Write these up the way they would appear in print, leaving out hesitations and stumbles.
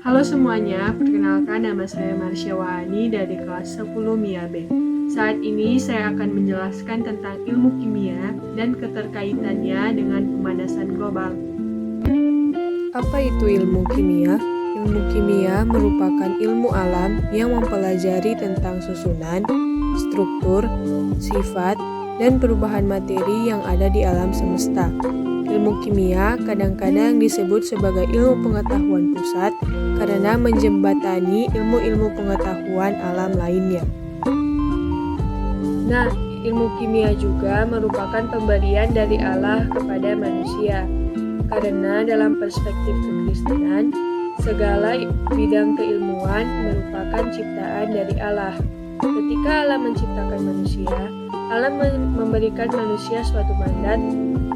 Halo semuanya, perkenalkan nama saya Marsha Wahani dari kelas 10 MIAB. Saat ini saya akan menjelaskan tentang ilmu kimia dan keterkaitannya dengan pemanasan global. Apa itu ilmu kimia? Ilmu kimia merupakan ilmu alam yang mempelajari tentang susunan, struktur, sifat, dan perubahan materi yang ada di alam semesta. Ilmu kimia kadang-kadang disebut sebagai ilmu pengetahuan pusat karena menjembatani ilmu-ilmu pengetahuan alam lainnya. Nah, ilmu kimia juga merupakan pemberian dari Allah kepada manusia. Karena dalam perspektif kekristenan, segala bidang keilmuan merupakan ciptaan dari Allah. Ketika Allah menciptakan manusia, Allah memberikan manusia suatu mandat,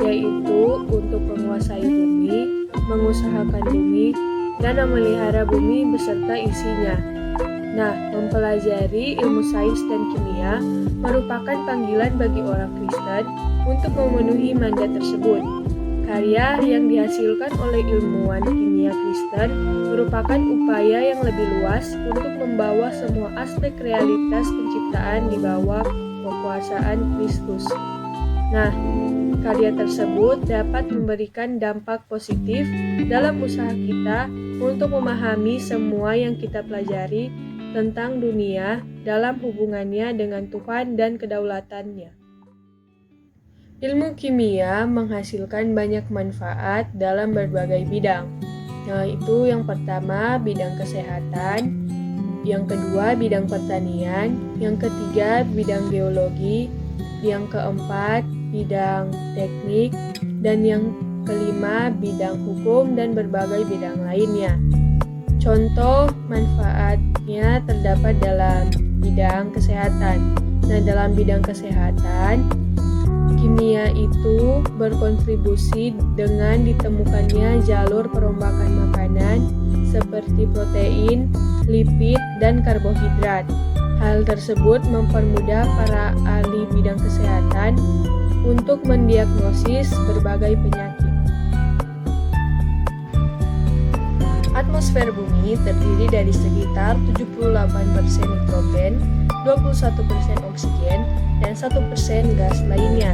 yaitu untuk menguasai bumi, mengusahakan bumi, dan memelihara bumi beserta isinya. Nah, mempelajari ilmu sains dan kimia merupakan panggilan bagi orang Kristen untuk memenuhi mandat tersebut. Karya yang dihasilkan oleh ilmuwan kimia Kristen merupakan upaya yang lebih luas untuk membawa semua aspek realitas penciptaan di bawah kekuasaan Kristus. Nah, karya tersebut dapat memberikan dampak positif dalam usaha kita untuk memahami semua yang kita pelajari tentang dunia dalam hubungannya dengan Tuhan dan kedaulatannya. Ilmu kimia menghasilkan banyak manfaat dalam berbagai bidang, yaitu yang pertama bidang kesehatan, yang kedua bidang pertanian, yang ketiga bidang geologi, yang keempat bidang teknik, dan yang kelima bidang hukum dan berbagai bidang lainnya. Contoh manfaatnya terdapat dalam bidang kesehatan. Nah, dalam bidang kesehatan, kimia itu berkontribusi dengan ditemukannya jalur perombakan makanan seperti protein, lipid, dan karbohidrat. Hal tersebut mempermudah para ahli bidang kesehatan untuk mendiagnosis berbagai penyakit. Atmosfer bumi terdiri dari sekitar 78% nitrogen, 21% oksigen, dan 1% gas lainnya.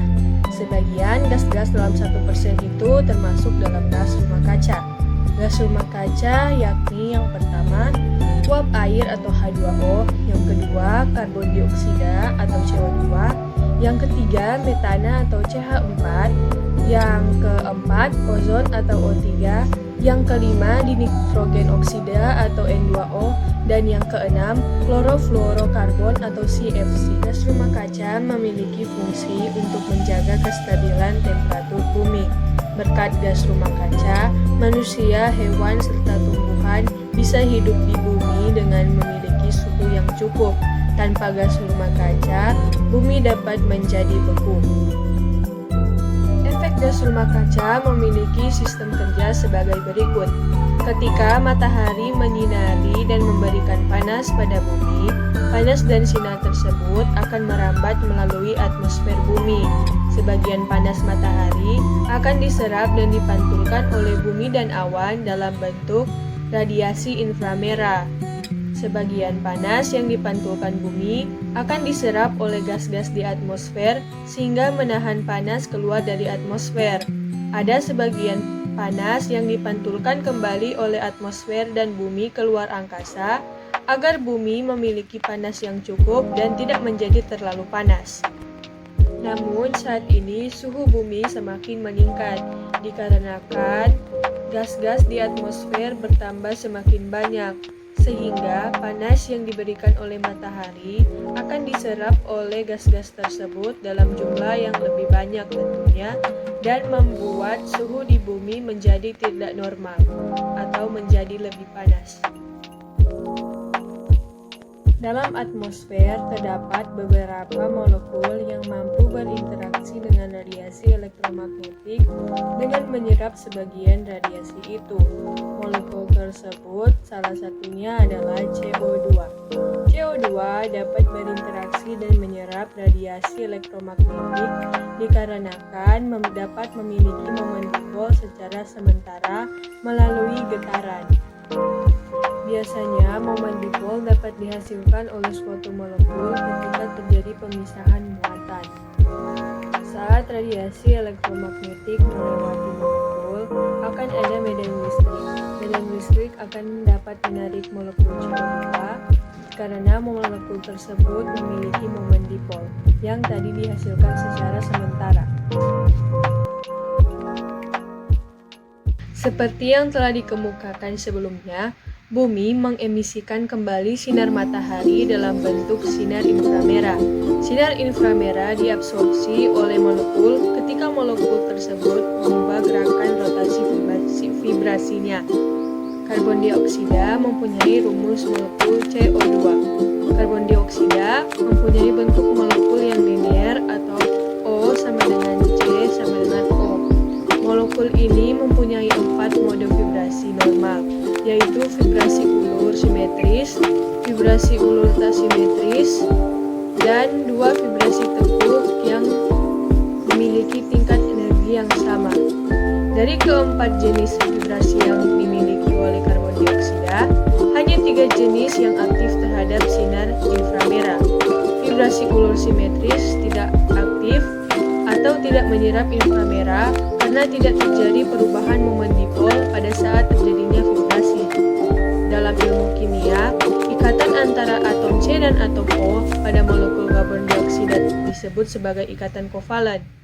Sebagian gas-gas dalam 1% itu termasuk dalam gas rumah kaca. Gas rumah kaca yakni yang pertama, uap air atau H2O, yang kedua, karbon dioksida atau CO2, yang ketiga, metana atau CH4, yang keempat, ozon atau O3, yang kelima, dinitrogen oksida atau N2O, dan yang keenam, klorofluorokarbon atau CFC. Gas rumah kaca memiliki fungsi untuk menjaga kestabilan temperatur bumi. Berkat gas rumah kaca, manusia, hewan, serta tumbuhan bisa hidup di bumi dengan memiliki suhu yang cukup. Tanpa gas rumah kaca, bumi dapat menjadi beku. Efek gas rumah kaca memiliki sistem kerja sebagai berikut. Ketika matahari menyinari dan memberikan panas pada bumi, panas dan sinar tersebut akan merambat melalui atmosfer bumi. Sebagian panas matahari akan diserap dan dipantulkan oleh bumi dan awan dalam bentuk radiasi inframerah. Sebagian panas yang dipantulkan bumi akan diserap oleh gas-gas di atmosfer sehingga menahan panas keluar dari atmosfer. Ada sebagian panas yang dipantulkan kembali oleh atmosfer dan bumi keluar angkasa agar bumi memiliki panas yang cukup dan tidak menjadi terlalu panas. Namun saat ini suhu bumi semakin meningkat dikarenakan gas-gas di atmosfer bertambah semakin banyak, sehingga panas yang diberikan oleh matahari akan diserap oleh gas-gas tersebut dalam jumlah yang lebih banyak tentunya, dan membuat suhu di bumi menjadi tidak normal atau menjadi lebih panas. Dalam atmosfer terdapat beberapa molekul yang mampu berinteraksi dengan radiasi elektromagnetik dengan menyerap sebagian radiasi itu. Molekul tersebut salah satunya adalah CO2. CO2 dapat berinteraksi dan menyerap radiasi elektromagnetik dikarenakan dapat memiliki momen dipol secara sementara melalui getaran. Biasanya, momen dipol dapat dihasilkan oleh suatu molekul ketika terjadi pemisahan muatan. Saat radiasi elektromagnetik melewati molekul, akan ada medan listrik. Medan listrik akan dapat menarik molekul CO2 karena molekul tersebut memiliki momen dipol yang tadi dihasilkan secara sementara. Seperti yang telah dikemukakan sebelumnya, Bumi mengemisikan kembali sinar matahari dalam bentuk sinar inframerah. Sinar inframerah diabsorpsi oleh molekul ketika molekul tersebut mengubah gerakan rotasi vibrasinya. Karbon dioksida mempunyai rumus molekul CO2. Karbon dioksida mempunyai bentuk molekul yang linear atau O sama dengan C sama dengan O. Molekul ini mempunyai 4 mode vibrasi normal, yaitu vibrasi ulur simetris, vibrasi ulur tak simetris, dan 2 vibrasi tekuk yang memiliki tingkat energi yang sama. Dari keempat jenis vibrasi yang dimiliki oleh karbon dioksida, hanya 3 jenis yang aktif terhadap sinar inframerah. Vibrasi ulur simetris tidak aktif atau tidak menyerap inframerah karena tidak terjadi perubahan momen dipol pada saat terjadinya vibrasi. Dalam ilmu kimia, ikatan antara atom C dan atom O pada molekul karbon dioksida disebut sebagai ikatan kovalen.